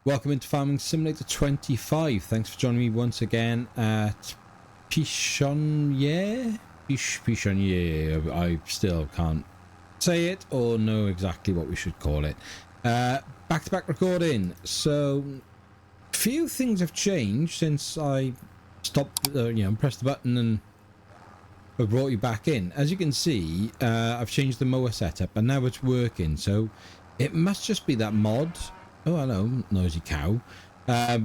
Welcome into Farming Simulator 25. Thanks for joining me once again at Pichonnier. I still can't say it or know exactly what we should call it. Back-to-back recording. So, few things have changed since I stopped, pressed the button and I brought you back in. As you can see, I've changed the mower setup and now it's working. So, it must just be that mod. Oh, hello, noisy cow. Yeah,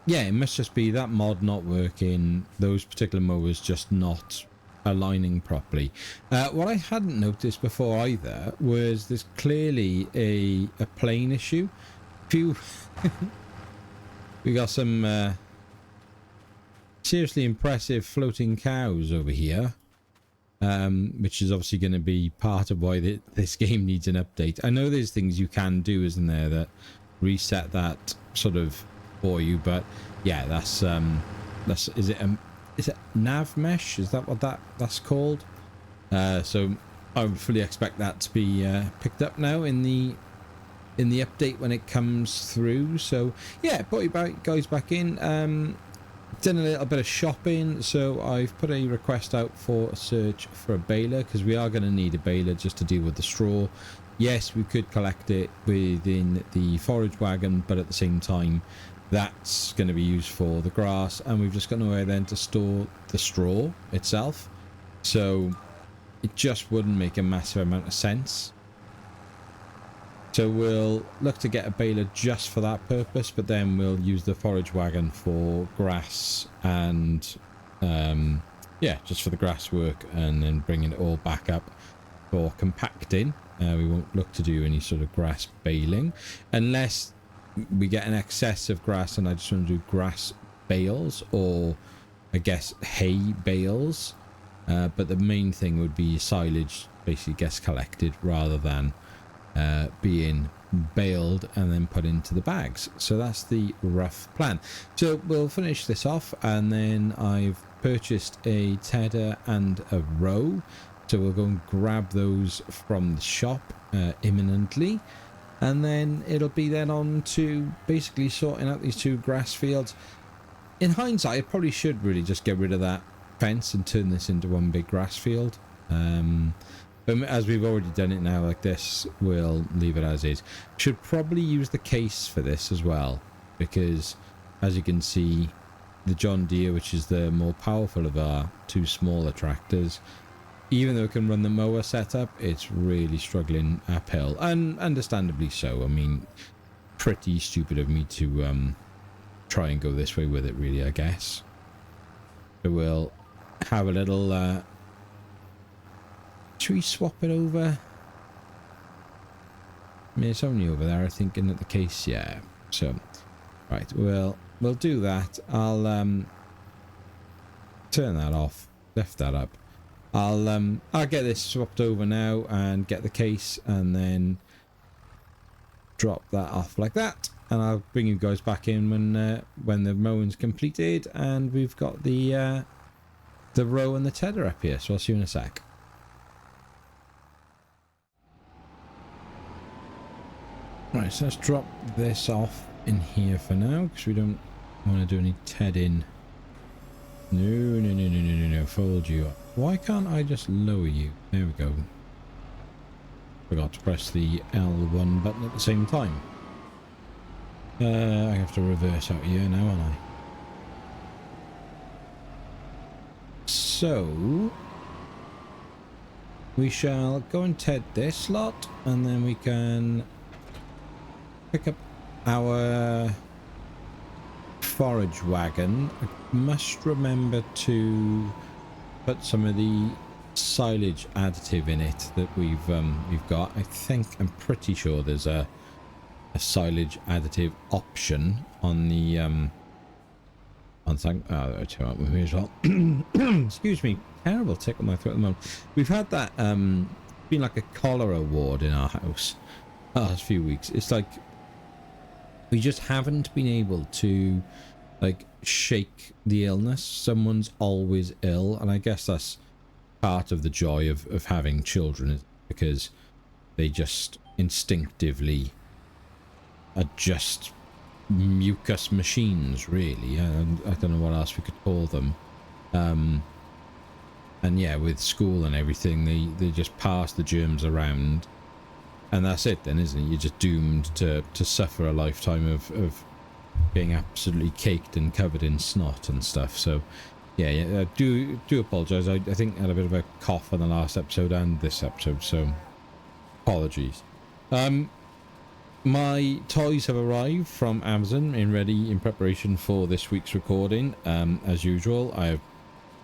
it must just be that mod not working, those particular mowers just not aligning properly. What I hadn't noticed before either was there's clearly a plane issue. We got some seriously impressive floating cows over here, which is obviously going to be part of why this game needs an update. I know there's things you can do, isn't there, that reset that sort of for you, but yeah, that's is it nav mesh, is that what that's called? So I would fully expect that to be picked up now in the update when it comes through. So yeah, brought you guys back in, done a little bit of shopping. So I've put a request out for a search for a baler, because we are going to need a baler just to deal with the straw. Yes, we could collect it within the forage wagon, but at the same time, that's going to be used for the grass, and we've just got nowhere then to store the straw itself. So it just wouldn't make a massive amount of sense. So we'll look to get a baler just for that purpose, but then we'll use the forage wagon for grass and, yeah, just for the grass work, and then bringing it all back up for compacting. We won't look to do any sort of grass baling unless we get an excess of grass and I just want to do grass bales, or I guess hay bales. But the main thing would be silage basically gets collected rather than being baled and then put into the bags. So that's the rough plan. So we'll finish this off, and then I've purchased a tedder and a row. So we'll go and grab those from the shop imminently, and then it'll be then on to basically sorting out these two grass fields. In hindsight, I probably should really just get rid of that fence and turn this into one big grass field. But as we've already done it now like this, we'll leave it as is. Should probably use the case for this as well, because as you can see, the John Deere, which is the more powerful of our two smaller tractors, even though it can run the mower setup, it's really struggling uphill, and understandably so. I mean, pretty stupid of me to try and go this way with it, really, I guess. So we'll have a little... should we swap it over? I mean, it's only over there, I think, in the case, yeah. So, right, we'll do that. I'll turn that off, lift that up. I'll get this swapped over now and get the case, and then drop that off like that, and I'll bring you guys back in when the mowing's completed and we've got the row and the tedder up here. So I'll see you in a sec. Right, so let's drop this off in here for now, because we don't want to do any tedding. No, fold you up. Why can't I just lower you? There we go. Forgot to press the L1 button at the same time. I have to reverse out here now, aren't I? So we shall go and ted this lot, and then we can pick up our forage wagon. I must remember to put some of the silage additive in it that we've got. I'm pretty sure there's a silage additive option on the as well. Excuse me, terrible tickle my throat at the moment. We've had that been like a cholera ward in our house the last few weeks. It's like we just haven't been able to like shake the illness. Someone's always ill, and I guess that's part of the joy of having children, is because they just instinctively are just mucus machines, really. I don't know what else we could call them. And yeah, with school and everything, they just pass the germs around, and that's it then, isn't it? You're just doomed to suffer a lifetime of being absolutely caked and covered in snot and stuff. So yeah, I do apologise. I think I had a bit of a cough on the last episode and this episode, so apologies. My toys have arrived from Amazon in preparation for this week's recording. As usual, I have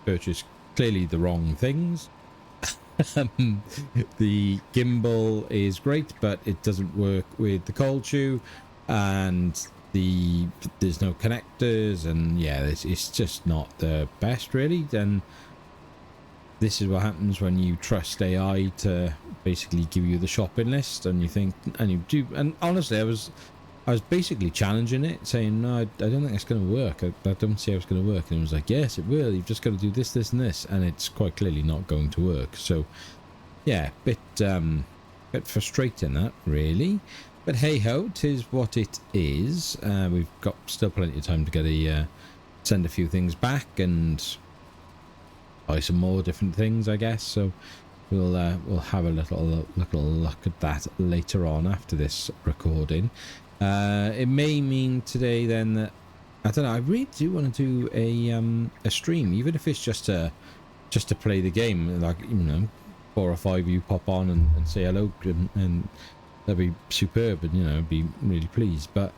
purchased clearly the wrong things. The gimbal is great, but it doesn't work with the cold shoe, and there's no connectors, and yeah, it's just not the best, really. Then this is what happens when you trust AI to basically give you the shopping list, and you think, and you do. And honestly, I was basically challenging it, saying, no, I don't think it's going to work. I don't see how it's going to work. And it was like, yes, it will. You've just got to do this, this, and this. And it's quite clearly not going to work. So, yeah, bit frustrating, that, really. But hey-ho, 'tis what it is. We've got still plenty of time to get send a few things back and buy some more different things, I guess. So we'll have a little look at that later on after this recording. It may mean today then that, I don't know, I really do want to do a stream, even if it's just to play the game. Like, 4 or 5 of you pop on and say hello, and that'd be superb, and be really pleased. But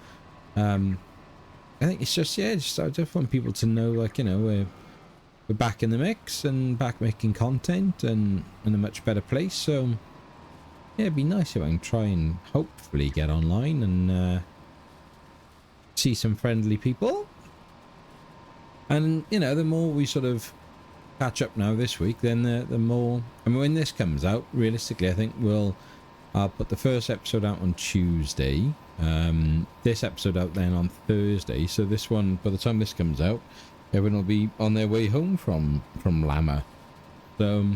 I think it's just, I just want people to know, like, we're back in the mix and back making content and in a much better place. So yeah, it'd be nice if I can try and hopefully get online and see some friendly people. And the more we sort of catch up now this week, then the more. I mean, when this comes out, realistically, I think I'll put the first episode out on Tuesday. This episode out then on Thursday. So this one, by the time this comes out, everyone will be on their way home from Lama. So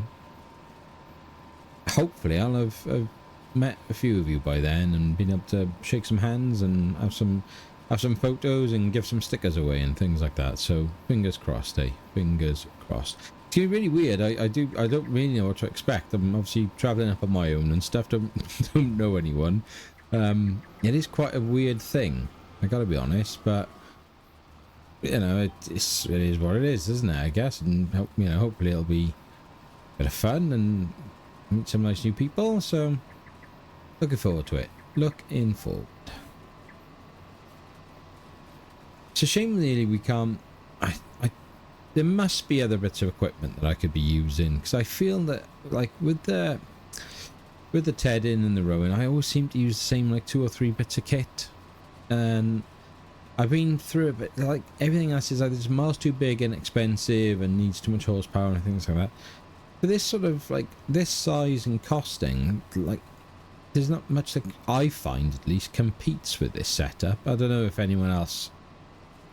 hopefully I'll have met a few of you by then and been able to shake some hands and have some photos and give some stickers away and things like that. So fingers crossed, fingers crossed. It's gonna be really weird. I don't really know what to expect. I'm obviously travelling up on my own and stuff. Don't know anyone. It is quite a weird thing, I gotta be honest, but it is what it is, isn't it, I guess. And hopefully it'll be a bit of fun and meet some nice new people. So looking forward to it. Looking forward. It's a shame really we can't. There must be other bits of equipment that I could be using, because I feel that, like, with the tedding and the rowing, I always seem to use the same, like, 2 or 3 bits of kit, and I've been through it, but like everything else is either just miles too big and expensive and needs too much horsepower and things like that. But this sort of, like, this size and costing, like, there's not much that I find at least competes with this setup. I don't know if anyone else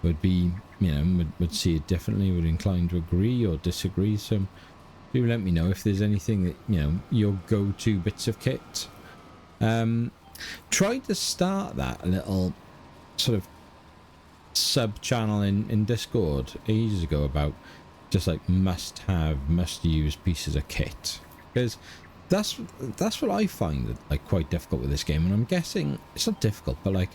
would be, would see it differently, would incline to agree or disagree. So do let me know if there's anything that, your go-to bits of kit. Tried to start that little sort of sub-channel in Discord ages ago about just like must-use pieces of kit, because that's what I find like quite difficult with this game. And I'm guessing it's not difficult, but like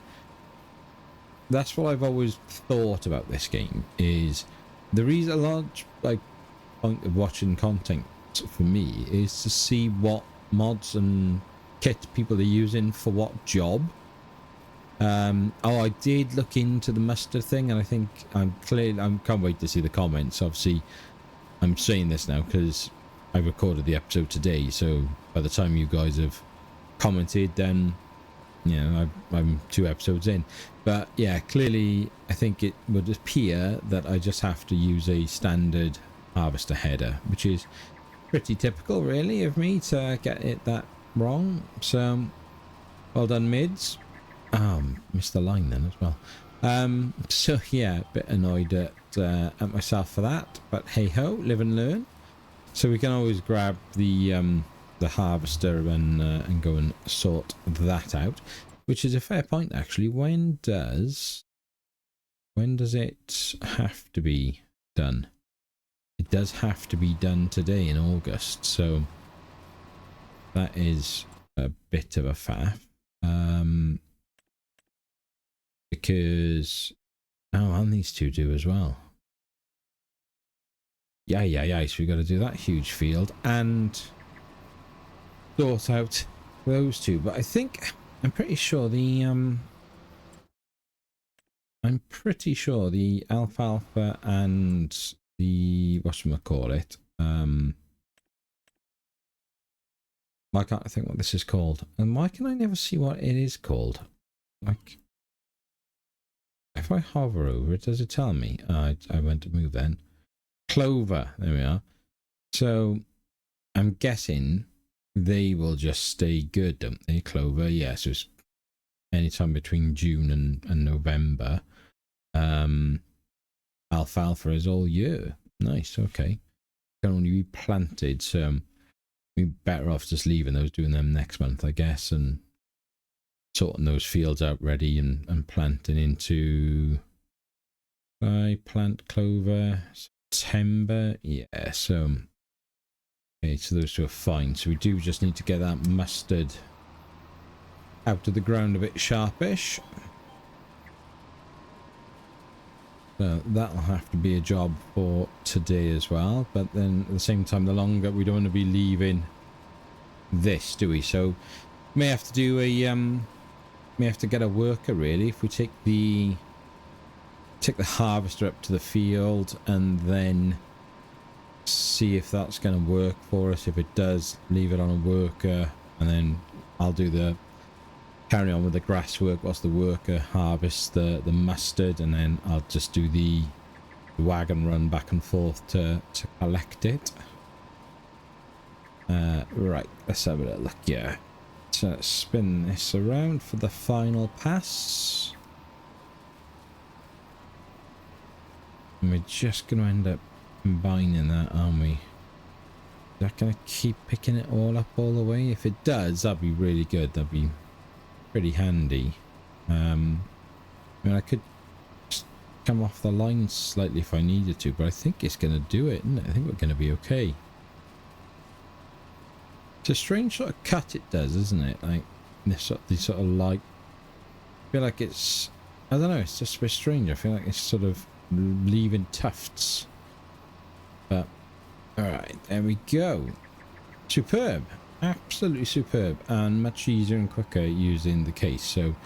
that's what I've always thought about this game, is the reason, a large like point of watching content for me is to see what mods and kit people are using for what job. I did look into the mustard thing, and I think I can't wait to see the comments. Obviously I'm saying this now because I recorded the episode today, so by the time you guys have commented, then I'm 2 episodes in. But yeah, clearly I think it would appear that I just have to use a standard harvester header, which is pretty typical really of me to get it that wrong. So well done, mids. Missed the line then as well. So yeah, a bit annoyed at myself for that, but hey ho, live and learn. So we can always grab the harvester and go and sort that out, which is a fair point actually. When does when does it have to be done? It does have to be done today in August, so that is a bit of a faff. Because and these two do as well. Yeah. So we got to do that huge field and sort out those two. But I think I'm pretty sure the alfalfa and the whatchamacallit, why can't I think what this is called? And why can I never see what it is called? Like, if I hover over it, does it tell me? I went to move then. Clover, there we are. So I'm guessing they will just stay good, don't they? Clover, yes. So it's anytime between June and November. Alfalfa is all year. Nice, okay. Can only be planted, so we're better off just leaving those, doing them next month, I guess, and sorting those fields out ready and planting into. I plant clover September, yeah. So okay, so those two are fine. So we do just need to get that mustard out of the ground a bit sharpish. So that'll have to be a job for today as well. But then at the same time, the longer we don't want to be leaving this, do we? So may have to do a may have to get a worker really. If we take the harvester up to the field and then see if that's going to work for us. If it does, leave it on a worker, and then I'll do the carry on with the grass work whilst the worker harvests the mustard, and then I'll just do the wagon run back and forth to collect it. Right, let's have a little look here. So let's spin this around for the final pass. And we're just going to end up combining that, aren't we? Is that going to keep picking it all up all the way? If it does, that'd be really good. That'd be pretty handy. I mean, I could just come off the line slightly if I needed to, but I think it's going to do it, isn't it? I think we're going to be okay. It's a strange sort of cut it does, isn't it? Like this sort of like, I feel like it's, I don't know, it's just a bit strange. I feel like it's sort of leaving tufts. But alright, there we go. Superb. Absolutely superb, and much easier and quicker using the case. So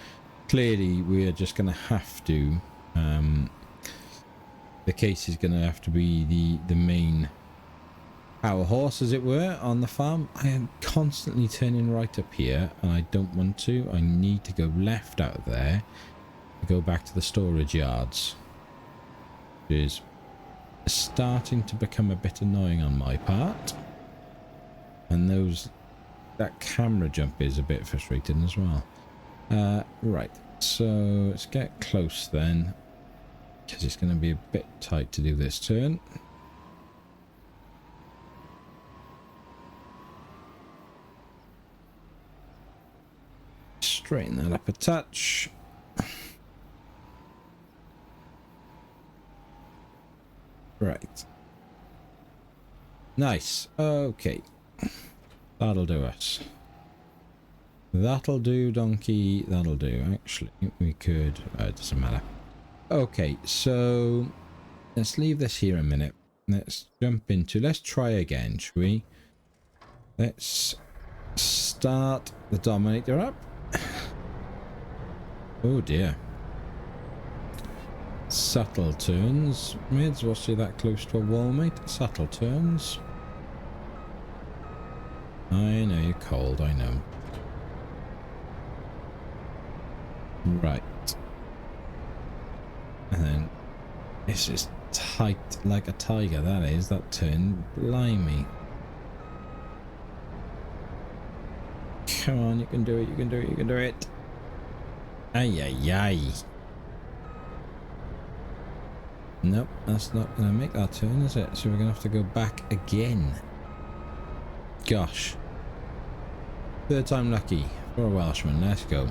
clearly we're just going to have to the case is going to have to be the main power horse, as it were, on the farm. I am constantly turning right up here and I don't want to. I need to go left out of there to go back to the storage yards, which is starting to become a bit annoying on my part. And that camera jump is a bit frustrating as well. Right, so let's get close then, because it's going to be a bit tight to do this turn. Straighten that up a touch. Right. Nice. Okay. That'll do us. That'll do, donkey. That'll do. Actually, we could... it doesn't matter. Okay, so let's leave this here a minute. Let's jump into... Let's try again, shall we? Let's start the Dominator up. Oh dear. Subtle turns. Mids, we'll see that close to a wall, mate. Subtle turns. I know you're cold, I know. Right. And then this is tight like a tiger, that is, that turn. Blimey. Come on, you can do it, you can do it, you can do it. Ay, ay, ay. Nope, that's not going to make that turn, is it? So we're going to have to go back again. Gosh. Third time lucky for a Welshman. Let's go.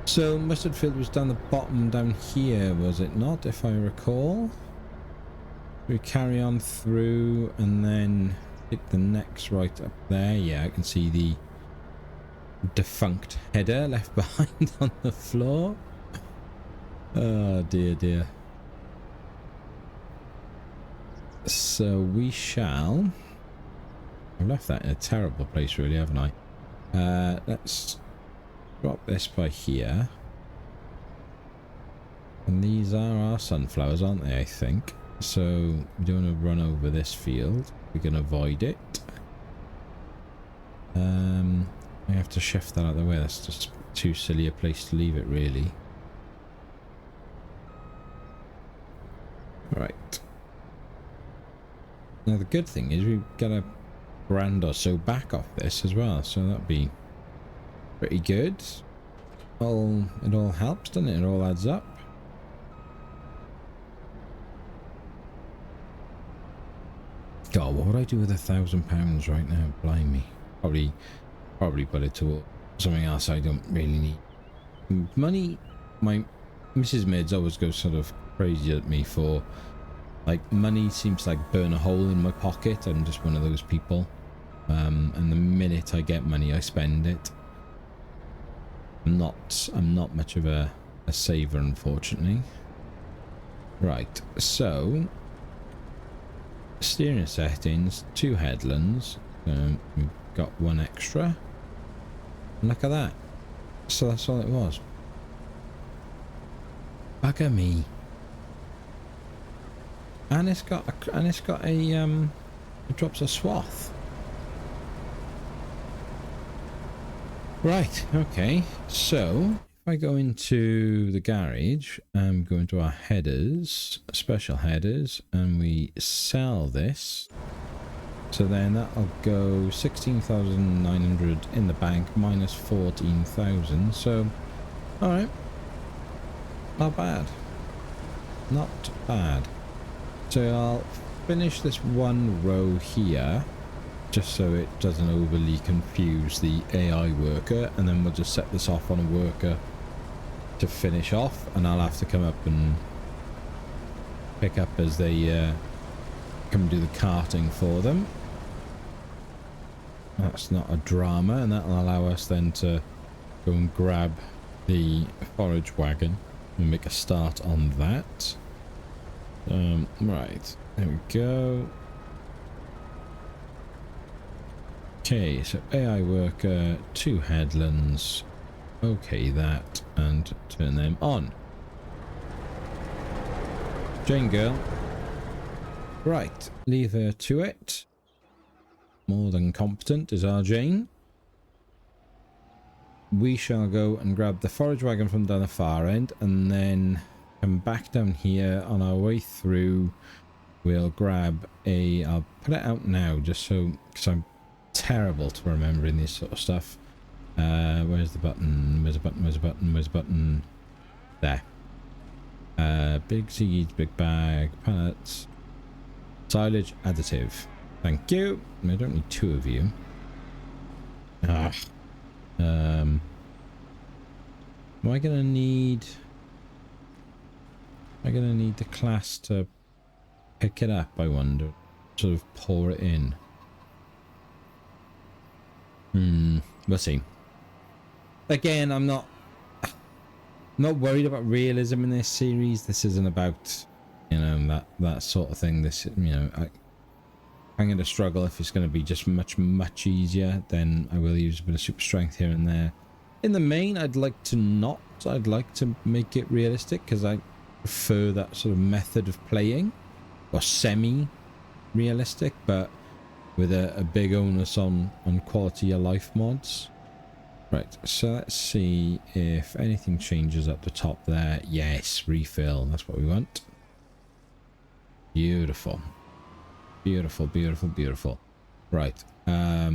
So mustard field was down the bottom down here, was it not, if I recall? We carry on through and then take the next right up there. Yeah, I can see the defunct header left behind on the floor. Oh dear, dear. So we shall... I've left that in a terrible place really, haven't I? Let's drop this by here. And these are our sunflowers, aren't they, I think? So we don't want to run over this field. We can avoid it. I have to shift that out of the way. That's just too silly a place to leave it, really. Right. Now the good thing is we've got a grand or so back off this as well, so that'd be pretty good. It all helps, doesn't it? It all adds up. God, what would I do with £1,000 right now? Blimey. Probably put it to something else I don't really need. Money, my Mrs. Mids always goes sort of crazy at me for, like, money seems to like burn a hole in my pocket. I'm just one of those people. And the minute I get money, I spend it. I'm not much of a saver, unfortunately. Right, so steering settings, 2 headlands. We've got 1 extra. And look at that. So that's all it was. Bugger me. And it's got a it drops a swath. Right, okay. So if I go into the garage and go into our headers, special headers, and we sell this. So then that'll go 16,900 in the bank minus 14,000. So, all right, not bad, not bad. So I'll finish this 1 row here, just so it doesn't overly confuse the AI worker, and then we'll just set this off on a worker to finish off, and I'll have to come up and pick up as they come do the carting for them. That's not a drama, and that'll allow us then to go and grab the forage wagon and make a start on that. Right, there we go. Okay, so AI worker, 2 headlands. Okay, that, and turn them on. Jane girl. Right, leave her to it. More than competent is our Jane. We shall go and grab the forage wagon from down the far end, and then come back down here. On our way through, we'll grab a... I'll put it out now, just so... because I'm terrible to remembering this sort of stuff. Where's the button? Where's the button? Where's the button? Where's the button? There. Big seeds, big bag, pallets, silage additive. Thank you. I don't need 2 of you. Am I gonna need... Am I gonna need the class to pick it up, I wonder? Sort of pour it in. We'll see. Again, I'm not worried about realism in this series. This isn't about, you know, that sort of thing. This, you know, I'm going to struggle. If it's going to be just much easier, then I will use a bit of super strength here and there. In the main, I'd like to not. I'd like to make it realistic, because I prefer that sort of method of playing, or semi-realistic, but with a big onus on quality of life mods. Right, so let's see if anything changes at the top there. Yes, refill, that's what we want. Beautiful. Beautiful, beautiful, beautiful. Right, I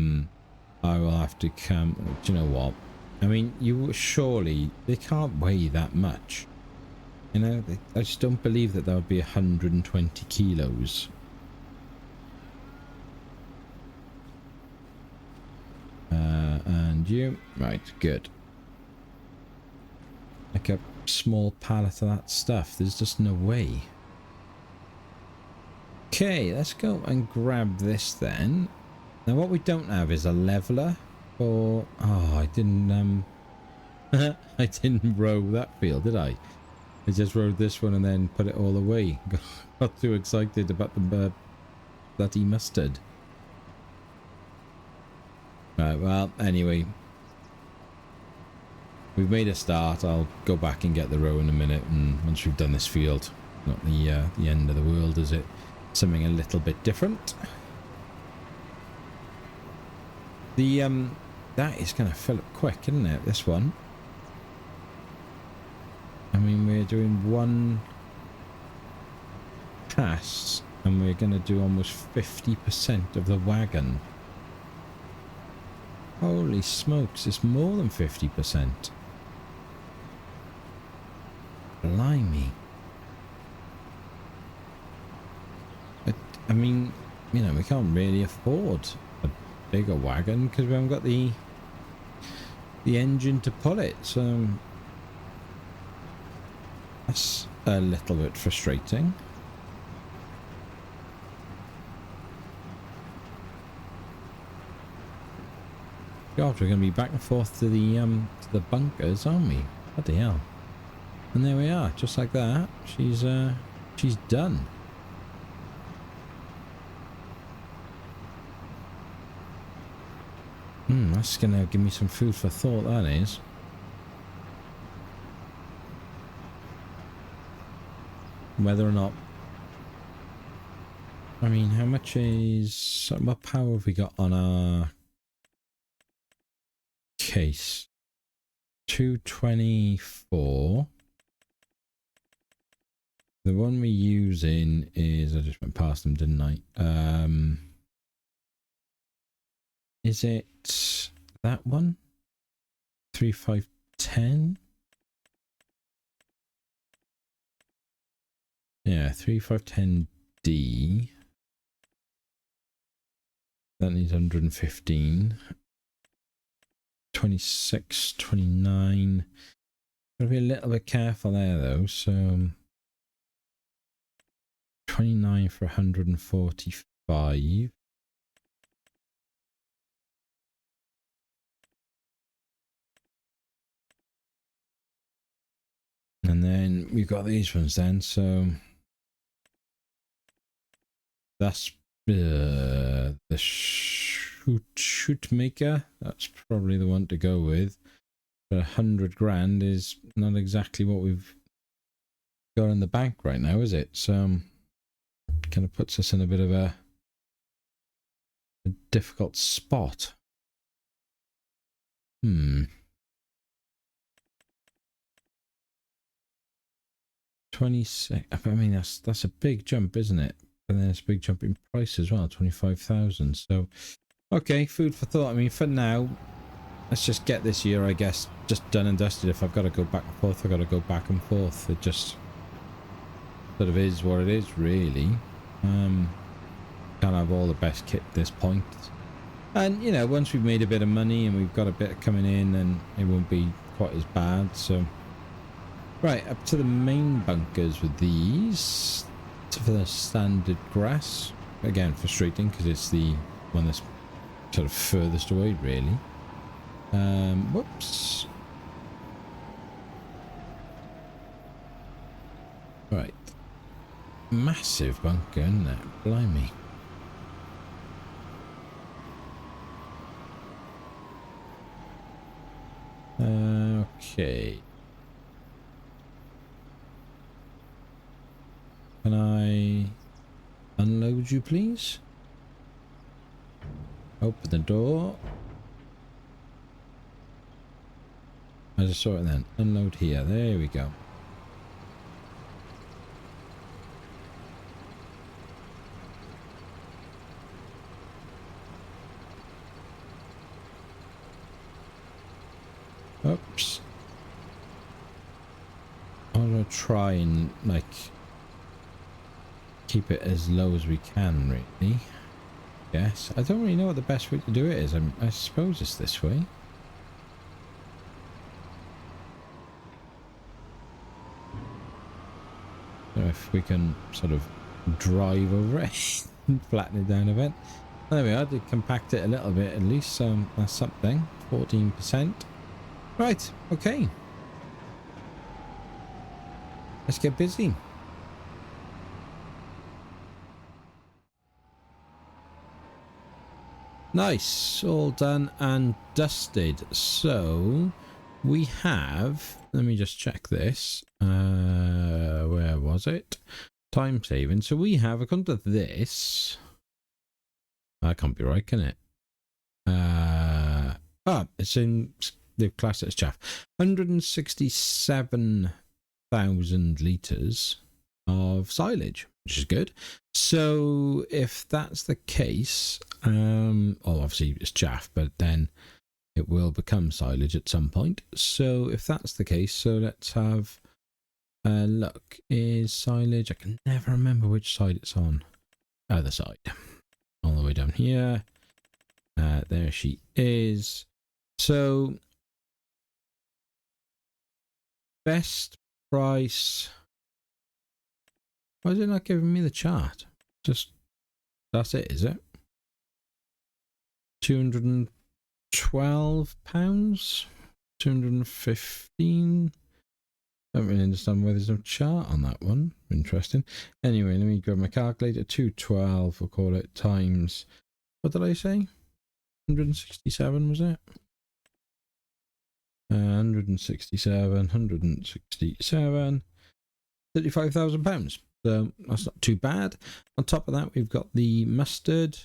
will have to come... Do you know what? I mean, surely they can't weigh that much. You know, I just don't believe that would be 120 kilos. And you... Right, good. like a small pallet of that stuff. There's just no way. Okay, let's go and grab this then. Now what we don't have is a leveler for... Oh, I didn't I didn't row that field, did I? I just rode this one and then put it all away. Got too excited about the bloody mustard. Right, well, anyway. We've made a start. I'll go back and get the row in a minute, and once we've done this field, not the end of the world, is it? Something a little bit different. The that is going to fill up quick, isn't it? This one. I mean, we're doing one pass, and we're going to do almost 50% of the wagon. Holy smokes! It's more than 50%. Blimey. I mean, you know, we can't really afford a bigger wagon because we haven't got the engine to pull it, so that's a little bit frustrating. God, we're going to be back and forth to the bunkers, aren't we? Bloody hell. And there we are, just like that. She's done. That's going to give me some food for thought, that is. Whether or not... I mean, how much is... What power have we got on our case? 224. The one we're using is... I just went past them, didn't I? Is it that one? 3510? Yeah, 3510D. That needs 115. 26, 29. Gotta be a little bit careful there though, so 29 for 145. And then we've got these ones then, so that's the shoot maker. That's probably the one to go with. But 100 grand is not exactly what we've got in the bank right now, is it? So kind of puts us in a bit of a difficult spot. 26. I mean, that's a big jump, isn't it? And then it's a big jump in price as well, 25,000. So, okay, food for thought. I mean, for now, let's just get this year, I guess, just done and dusted. If I've got to go back and forth, I've got to go back and forth. It just sort of is what it is, really. Can't have all the best kit at this point. And, you know, once we've made a bit of money and we've got a bit coming in, then it won't be quite as bad, so... Right, up to the main bunkers with these. For the standard grass. Again, frustrating because it's the one that's sort of furthest away, really. Whoops. Right. Massive bunker, isn't it? Blimey. Okay. Can I unload you, please? Open the door. I just saw it then. Unload here. There we go. Oops. I'm gonna try and, like, keep it as low as we can, really. Yes, I don't really know what the best way to do it is. I suppose it's this way. if we can sort of drive over it and flatten it down a bit. There we are, did compact it a little bit at least, so that's something. 14%. Right, okay. Let's get busy. Nice, all done and dusted. So we have, let me just check this. Where was it? Time saving. So we have, according to this, that can't be right, can it? It's in the class as chaff. 167,000 litres of silage, which is good. So if that's the case, obviously it's chaff, but then it will become silage at some point. So if that's the case, so let's have a look. Is silage, I can never remember which side it's on. Other side. All the way down here. There she is. So best price. Why is it not giving me the chart? Just, that's it, is it? £212? 215? I don't really understand why there's no chart on that one. Interesting. Anyway, let me grab my calculator. 212, we'll call it, times, what did I say? 167, was it? 167, £35,000. So that's not too bad. On top of that, we've got the mustard.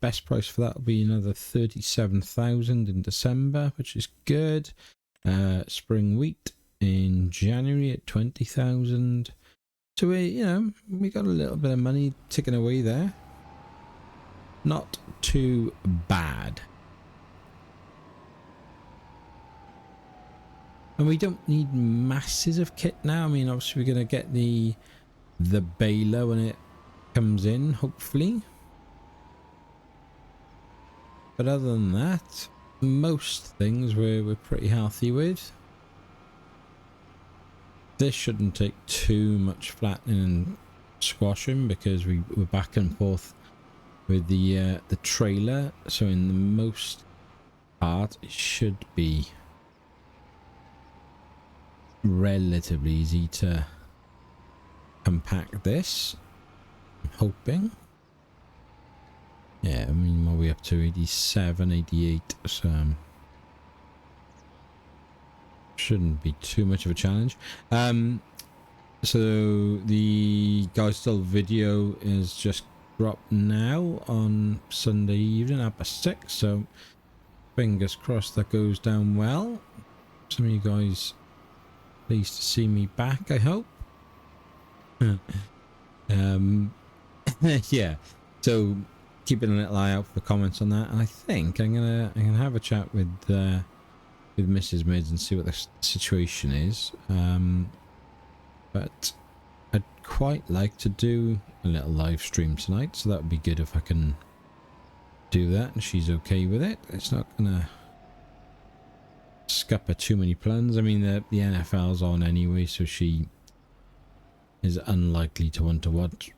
Best price for that will be another 37,000 in December, which is good. Spring wheat in January at 20,000. So we got a little bit of money ticking away there. Not too bad. And we don't need masses of kit now. I mean, obviously we're going to get the baler when it comes in, hopefully. But other than that, most things we're pretty healthy with. This shouldn't take too much flattening and squashing because we're back and forth with the trailer. So in the most part, it should be relatively easy to compact this. I'm hoping. Yeah, I mean, what are we up to? 87, 88. So shouldn't be too much of a challenge. So the Guys Still video is just dropped now on Sunday evening at 6. So fingers crossed that goes down well. Some of you guys pleased to see me back, I hope. Yeah, so keeping a little eye out for comments on that, and I think I'm gonna have a chat with Mrs. Mids and see what the situation is. But I'd quite like to do a little live stream tonight, so that would be good if I can do that and she's okay with it. It's not gonna scupper too many plans. I mean, the NFL's on anyway, so she is unlikely to want to watch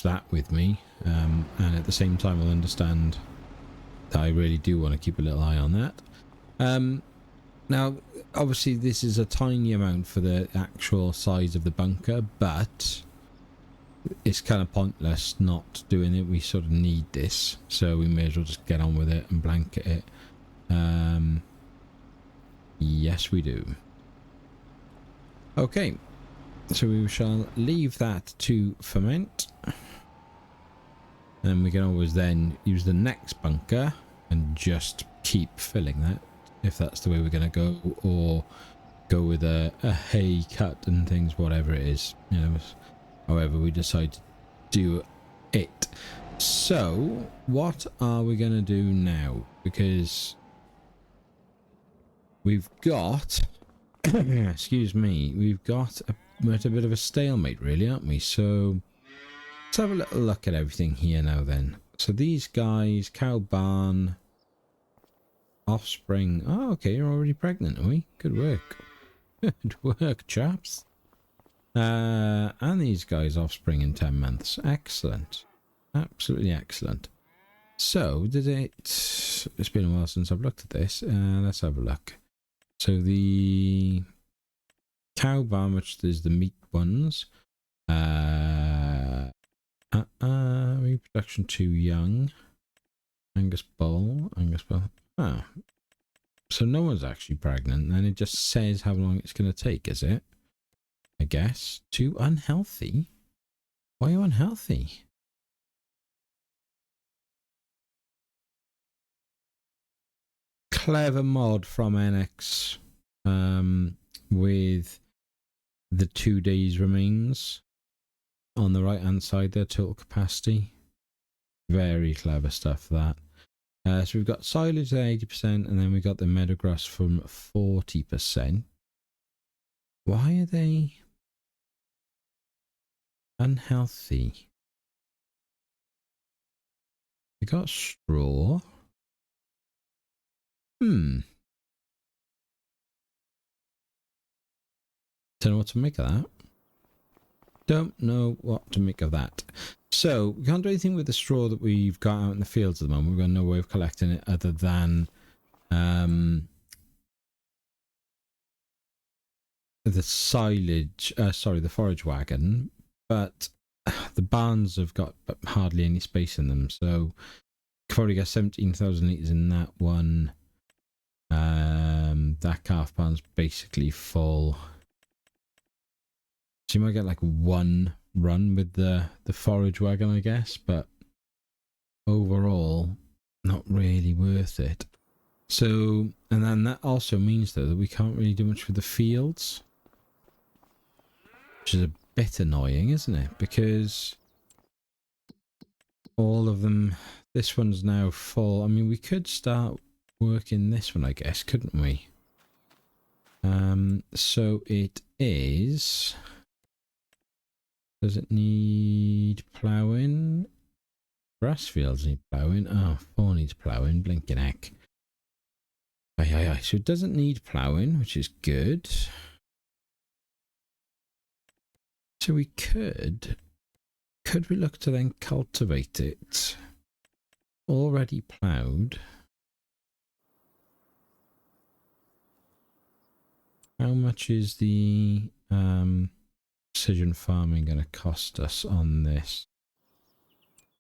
that with me, and at the same time I'll understand that I really do want to keep a little eye on that. Now obviously this is a tiny amount for the actual size of the bunker, but it's kind of pointless not doing it. We sort of need this, so we may as well just get on with it and blanket it. Yes, we do. Okay, so we shall leave that to ferment, and we can always then use the next bunker and just keep filling that if that's the way we're going to go, or go with a hay cut and things, whatever it is, however we decide to do it. So what are we going to do now? Because we've got excuse me, we're at a bit of a stalemate really, aren't we? So let's have a little look at everything here now then. So these guys, cow barn, offspring. Oh, okay, you're already pregnant, are we? Good work. Good work, chaps. And these guys offspring in 10 months. Excellent. Absolutely excellent. So, did it... It's been a while since I've looked at this. Let's have a look. So, the cow barn, which is the meat ones. Reproduction too young. Angus bull. Ah. So no one's actually pregnant, and it just says how long it's going to take, is it? I guess. Too unhealthy? Why are you unhealthy? Clever mod from NX with the 2 days remains on the right hand side there, total capacity. Very clever stuff, that. So we've got silage at 80%, and then we got the meadowgrass from 40%. Why are they unhealthy? We got straw. Don't know what to make of that. Don't know what to make of that. So, we can't do anything with the straw that we've got out in the fields at the moment. We've got no way of collecting it other than the silage, the forage wagon. But the barns have got hardly any space in them. So, probably got 17,000 litres in that one. That calf barn's basically full. So you might get like one run with the forage wagon, I guess, but overall, not really worth it. So, and then that also means though that we can't really do much with the fields, which is a bit annoying, isn't it? Because all of them, this one's now full. I mean, we could start working this one, I guess, couldn't we? So it is... Does it need ploughing? Grass fields need ploughing. Oh, 4 needs ploughing. Blinking heck. Aye. So it doesn't need ploughing, which is good. So we could we look to then cultivate it? Already ploughed. How much is the precision farming going to cost us on this?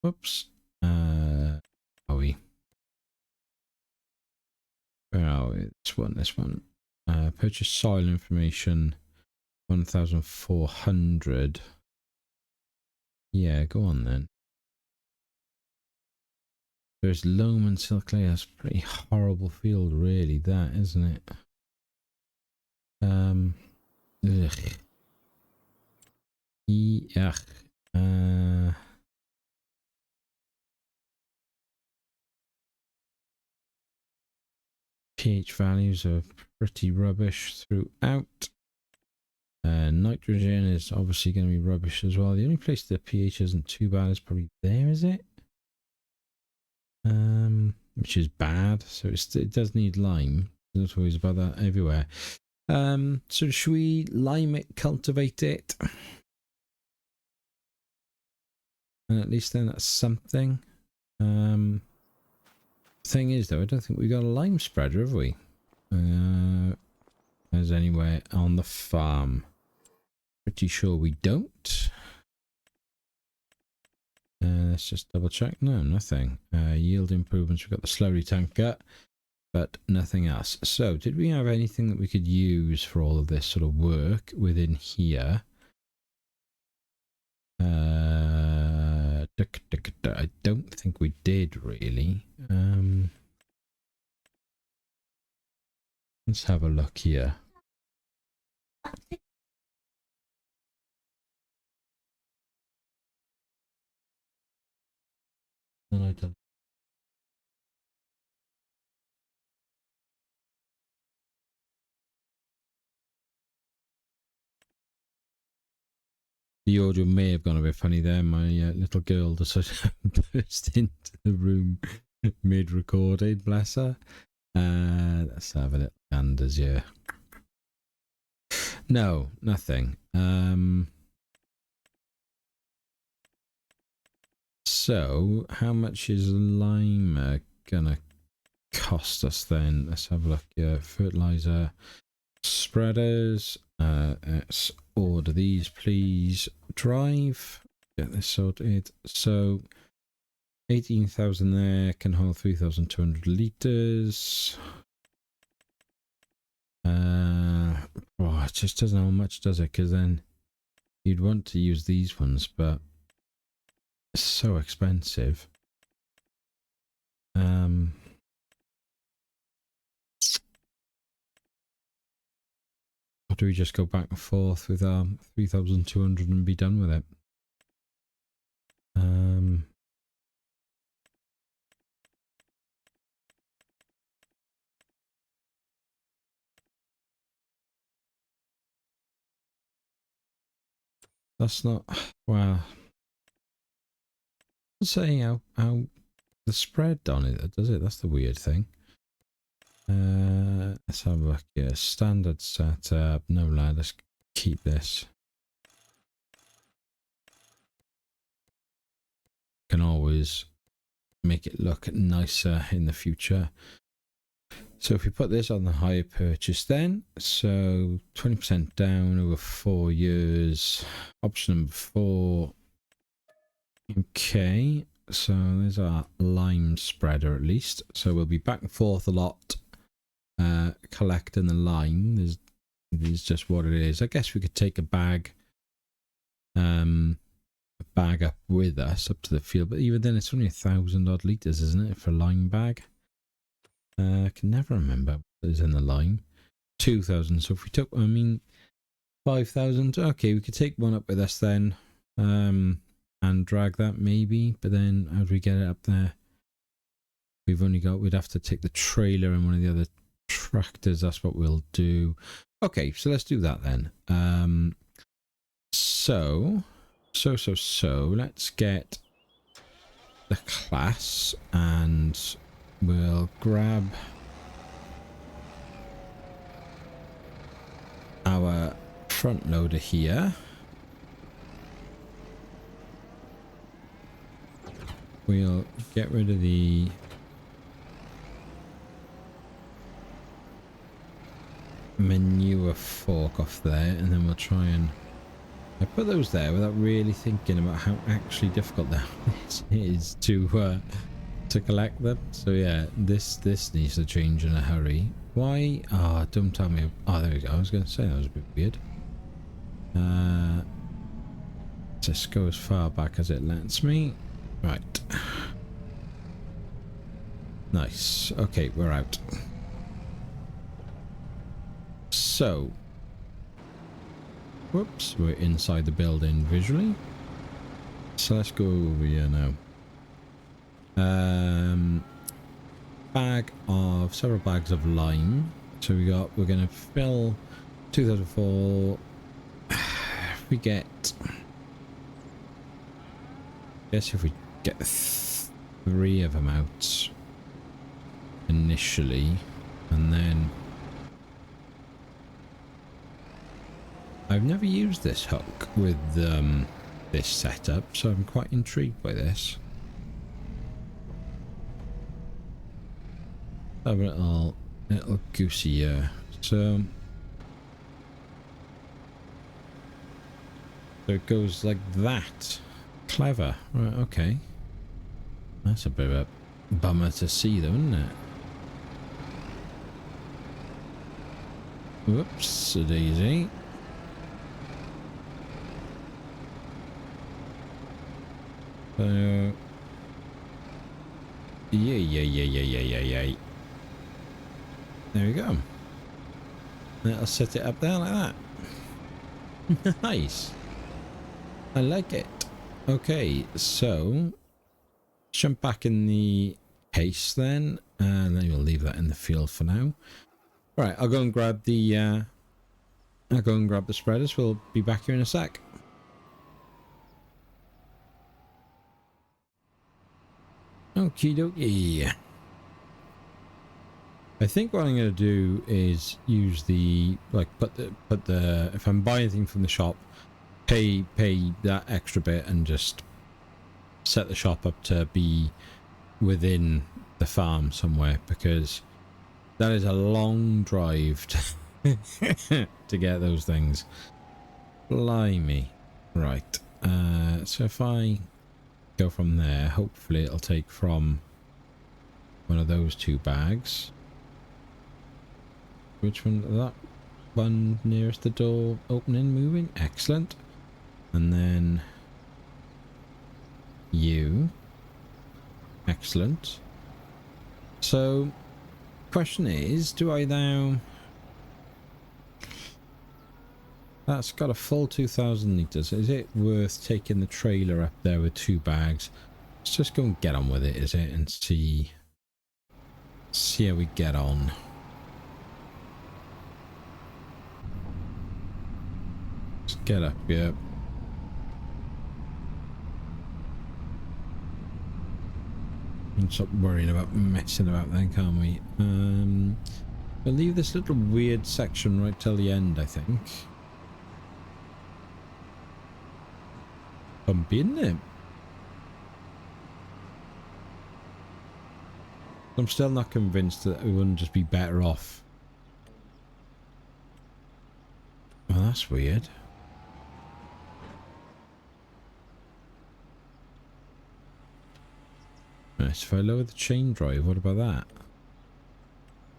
Whoops. Are we? Where are we? This one. Purchase soil information. 1,400. Yeah, go on then. There's loam and silk clay. That's a pretty horrible field, really, that, isn't it? Ugh. Yuck. pH values are pretty rubbish throughout. Nitrogen is obviously going to be rubbish as well. The only place the pH isn't too bad is probably there, is it? Which is bad. So it does need lime. There's always about that everywhere. So should we lime it, cultivate it? And at least then that's something. Thing is though, I don't think we got a lime spreader, have we? As anywhere on the farm. Pretty sure we don't. Let's just double check. No, nothing. Yield improvements. We've got the slurry tanker, but nothing else. So, did we have anything that we could use for all of this sort of work within here? I don't think we did really. Let's have a look here. The audio may have gone a bit funny there. My little girl decided to burst into the room mid-recording, bless her. Let's have a little ganders, yeah. No, nothing. So how much is lime gonna cost us then? Let's have a look. Yeah, fertilizer spreaders. Let's order these, please. Drive. Get this sorted. So 18,000 there, can hold 3,200 litres. Oh, it just doesn't hold much, does it? Because then you'd want to use these ones, but it's so expensive. Or do we just go back and forth with our 3,200 and be done with it? That's not, well, I'm saying how the spread on it, does it? That's the weird thing. Let's have a look here. Standard setup. No, lad, let's keep this. Can always make it look nicer in the future. So if we put this on the hire purchase then, so 20% down over 4 years, option number 4. Okay, so there's our lime spreader at least. So we'll be back and forth a lot, collecting the lime. There's just what it is. I guess we could take a bag up with us up to the field, but even then it's only 1,000 odd litres, isn't it, for a lime bag? I can never remember what is in the lime. 2,000. So if we took, 5,000. Okay, we could take one up with us then, and drag that maybe. But then how do we get it up there? We've only got. We'd have to take the trailer and one of the other tractors. That's what we'll do. Okay, so let's do that then. So let's get the class and we'll grab our front loader here. We'll get rid of the manure fork off there, and then we'll try and I put those there without really thinking about how actually difficult that is to collect them. So yeah, this needs to change in a hurry. Why? Oh, don't tell me. Oh, there we go. I was going to say that was a bit weird. Just go as far back as it lets me. Right. Nice. Okay, we're out. So, whoops, we're inside the building visually. So let's go over here now. Several bags of lime. So we're gonna fill 2004. We get, guess if we get 3 of them out initially, and then I've never used this hook with this setup, so I'm quite intrigued by this. Have a little goosey here. So it goes like that. Clever. Right, okay. That's a bit of a bummer to see though, isn't it? Whoops, a daisy. Yeah. There we go. That'll set it up there like that. Nice. I like it. Okay, so jump back in the case then, and then we'll leave that in the field for now. Right, I'll go and grab the spreaders. We'll be back here in a sec. Okie dokie. I think what I'm going to do is use the, like, put the, if I'm buying anything from the shop, pay that extra bit and just set the shop up to be within the farm somewhere, because that is a long drive to get those things. Blimey. Right. So if I go from there, hopefully it'll take from one of those two bags. Which one? That one nearest the door opening, moving. Excellent. And then you. Excellent. So, question is, do I now... That's got a full 2,000 litres. Is it worth taking the trailer up there with 2 bags? Let's just go and get on with it, is it? And see how we get on. Let's get up here. And stop worrying about messing about then, can't we? We'll leave this little weird section right till the end, I think. Bumpy, isn't it? I'm still not convinced that we wouldn't just be better off. Oh, that's weird. Right, so if I lower the chain drive, what about that?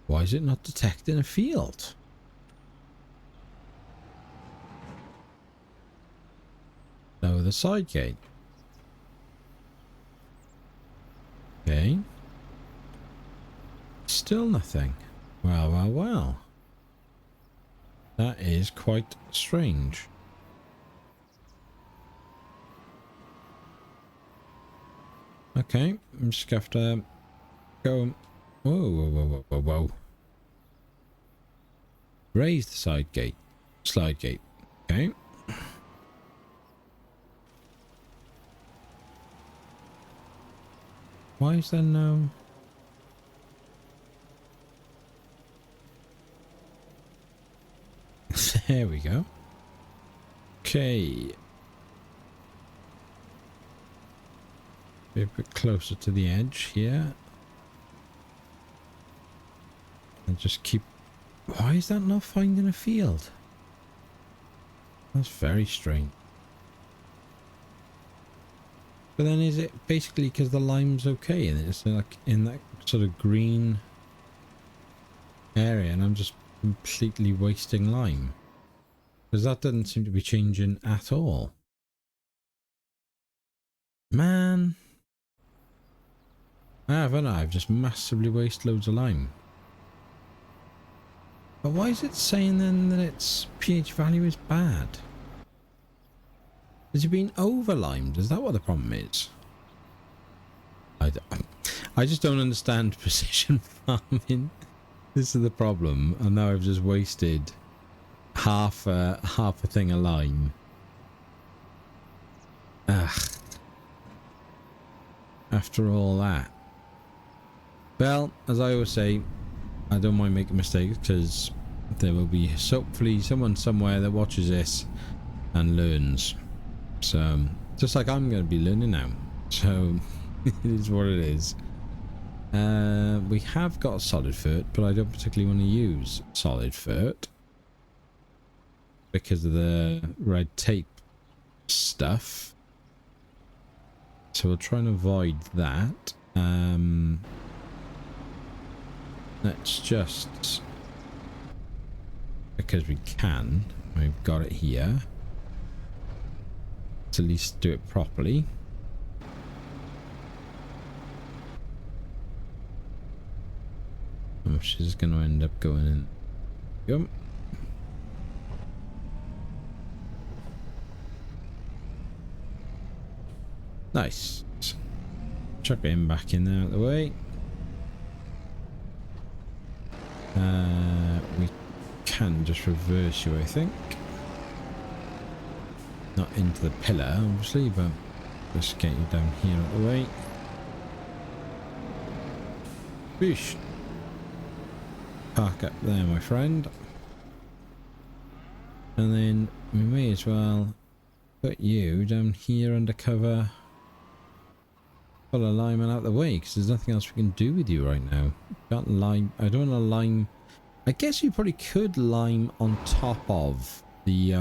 Why is it not detecting a field? Lower the side gate. Okay. Still nothing. Well, well, well. That is quite strange. Okay, I'm just going to have to go... Whoa, whoa, whoa, whoa, whoa, whoa. Raise the side gate. Slide gate. Okay. Why is there no... There we go. Okay. Be a bit closer to the edge here. And just keep... Why is that not finding a field? That's very strange. But then is it basically because the lime's okay and it's like in that sort of green area and I'm just completely wasting lime? Because that doesn't seem to be changing at all. Man. Haven't I? I've just massively wasted loads of lime. But why is it saying then that its pH value is bad? Has it been over limed? Is that what the problem is? I just don't understand precision farming. This is the problem, and now I've just wasted half a thing of lime. Ugh. After all that. Well, as I always say, I don't mind making mistakes because there will be hopefully someone somewhere that watches this and learns. So, just like I'm going to be learning now. So, it is what it is. We have got a solid fert, but I don't particularly want to use solid fert because of the red tape stuff. So we'll try and avoid that. Let's just, because we can, we've got it here. Let's at least do it properly. How much is going to end up going in? Yep. Nice. Chuck him back in there out of the way. We can just reverse you, I think. Not into the pillar, obviously, but just get you down here out of the way. Boosh. park up there, my friend. And then we may as well put you down here under cover. Pull a lineman out the way, because there's nothing else we can do with you right now. Can't lime. I don't want to lime. I guess you probably could lime on top of the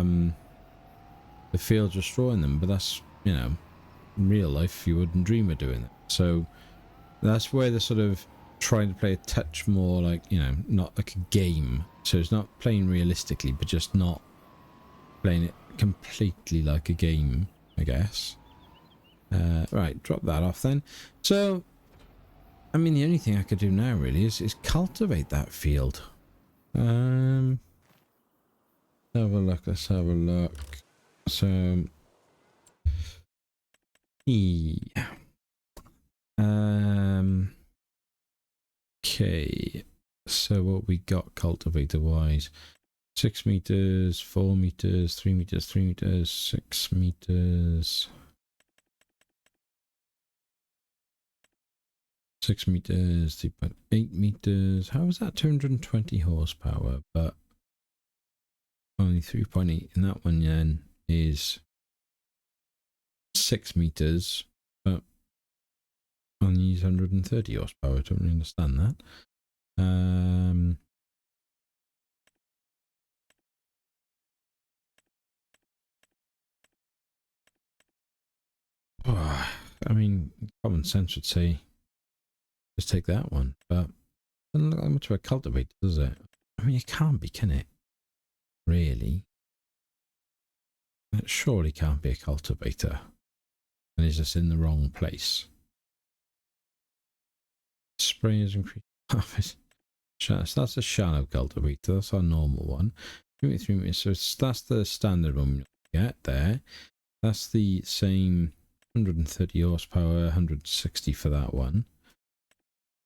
fields destroying them, but that's, you know, in real life you wouldn't dream of doing that. So that's where they're sort of trying to play a touch more like, you know, not like a game. So it's not playing realistically, but just not playing it completely like a game, I guess. Right, drop that off then. So, I mean, the only thing I could do now really is cultivate that field. Have a look, let's have a look. So, yeah. Okay. So what we got cultivator wise? 6 meters, 4 meters, 3 meters, 3 meters, 6 meters. 6 meters, 3.8 meters. How is that 220 horsepower? But only 3.8. And that one then is 6 meters, but only use 130 horsepower. I don't really understand that. Oh, I mean, common sense would say just take that one, but it doesn't look like much of a cultivator, does it? I mean, it can't be, can it? Really? It surely can't be a cultivator. And it's just in the wrong place. Sprayers increase harvest. So that's a shallow cultivator. That's our normal one. 3 meters. So that's the standard one we get there. That's the same 130 horsepower, 160 for that one.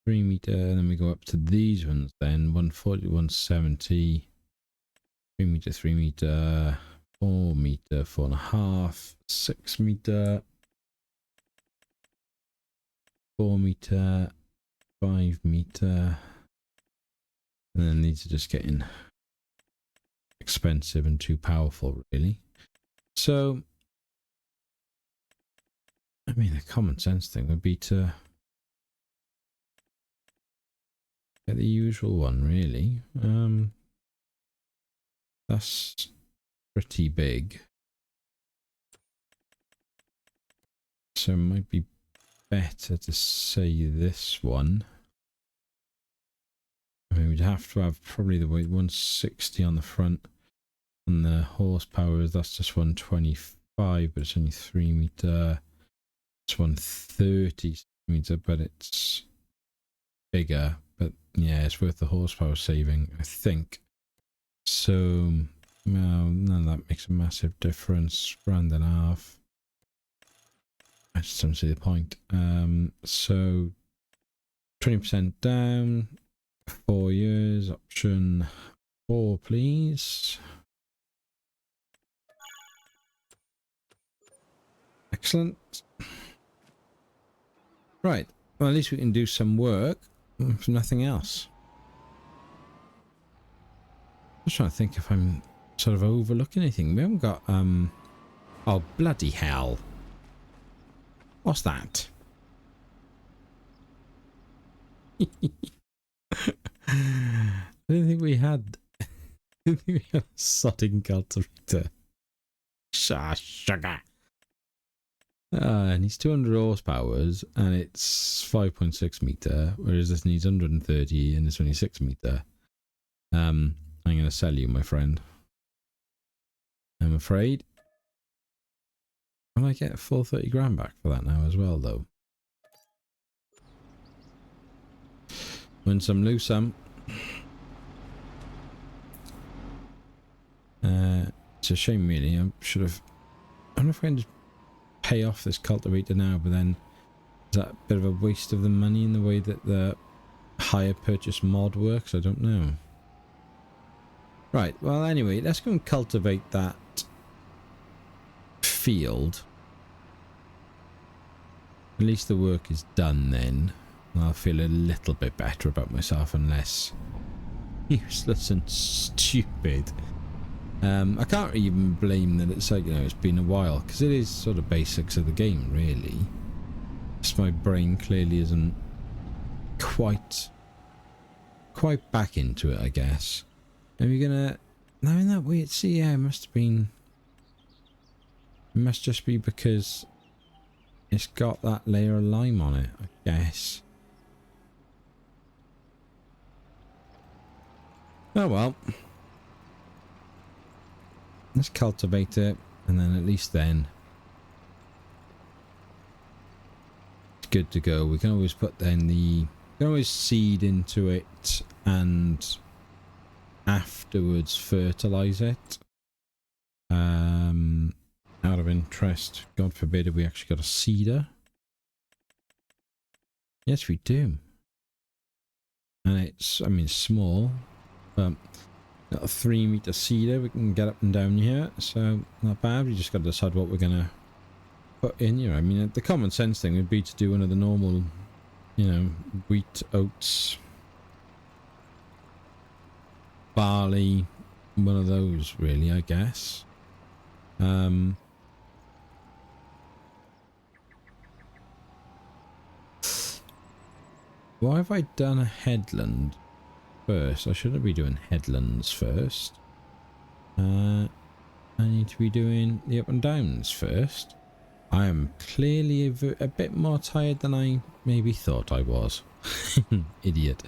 3 meter, and then we go up to these ones then. 140, 170. 3 meter, 3 meter, 4 meter, 4.5, 6 meter, 4 meter, 5 meter. And then these are just getting expensive and too powerful, really. So, I mean, the common sense thing would be to get the usual one, really. That's pretty big. So it might be better to say this one. I mean, we'd have to have probably the weight 160 on the front, and the horsepower, that's just 125, but it's only 3 meter. It's 130 meter, but it's bigger. But yeah, it's worth the horsepower saving, I think. So, well, none of that makes a massive difference. Grand and a half. I just don't see the point. So 20% down, 4 years, option 4, please. Excellent. Right. Well, at least we can do some work for nothing else. I'm just trying to think if I'm sort of overlooking anything. We haven't got, oh, bloody hell. What's that? I didn't think we had a sodding cultivator. Sugar. And he's 200 horsepowers and it's 5.6 meter, whereas this needs 130 and it's only 6 meter. I'm going to sell you, my friend. I'm afraid. I might get a full 30 grand back for that now as well, though. Win some, lose some. It's a shame, really. I should have. I don't know if I can just pay off this cultivator now, but then is that a bit of a waste of the money in the way that the hire purchase mod works? I don't know. Right, well, anyway, let's go and cultivate that field. At least the work is done then. I'll feel a little bit better about myself and less useless and stupid. I can't even blame that it's like, you know, it's been a while, because it is sort of basics of the game, really. Just my brain clearly isn't quite back into it, I guess. Are we gonna... No, in that weird... See, yeah, it must have been... It must just be because it's got that layer of lime on it, I guess. Oh well. Let's cultivate it, and then at least then it's good to go. We can always put then we can always seed into it and afterwards fertilize it. Out of interest, God forbid if we actually got a seeder. Yes, we do. And it's, I mean, small, but got a 3-meter seeder we can get up and down here, so not bad. We just got to decide what we're gonna put in here. I mean, the common sense thing would be to do one of the normal, you know, wheat, oats, barley, one of those really, I guess. Why have I done a headland first? I shouldn't be doing headlands first. I need to be doing the up and downs first. I am clearly a bit more tired than I maybe thought I was. Idiot.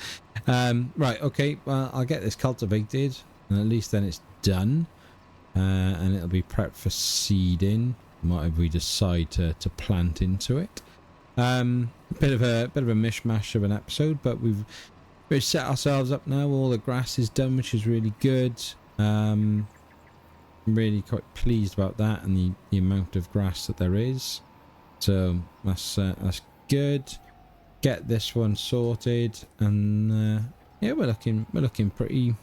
Right, okay, well, I'll get this cultivated, and at least then it's done. And it'll be prepped for seeding, whatever we decide to plant into it. Bit of a mishmash of an episode, but we've set ourselves up now. All the grass is done, which is really good. I'm really quite pleased about that and the amount of grass that there is. So that's good. Get this one sorted, and yeah, we're looking pretty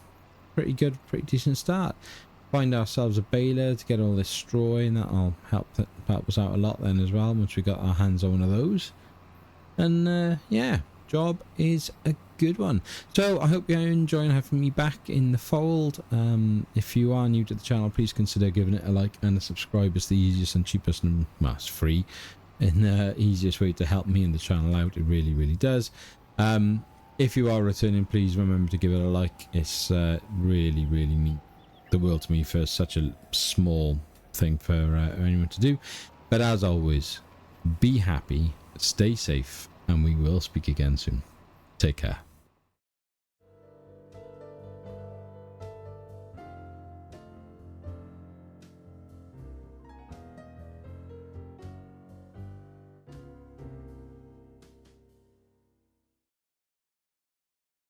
good, pretty decent start. Find ourselves a baler to get all this straw in. That'll help us out a lot then as well once we got our hands on one of those. And yeah, job is a good one. So I hope you're enjoying having me back in the fold. If you are new to the channel, please consider giving it a like and a subscribe. It's the easiest and cheapest, and well, it's free, and the easiest way to help me and the channel out. It really does. If you are returning, please remember to give it a like. It's really means the world to me for such a small thing for anyone to do. But as always, be happy, stay safe, and we will speak again soon. Take care.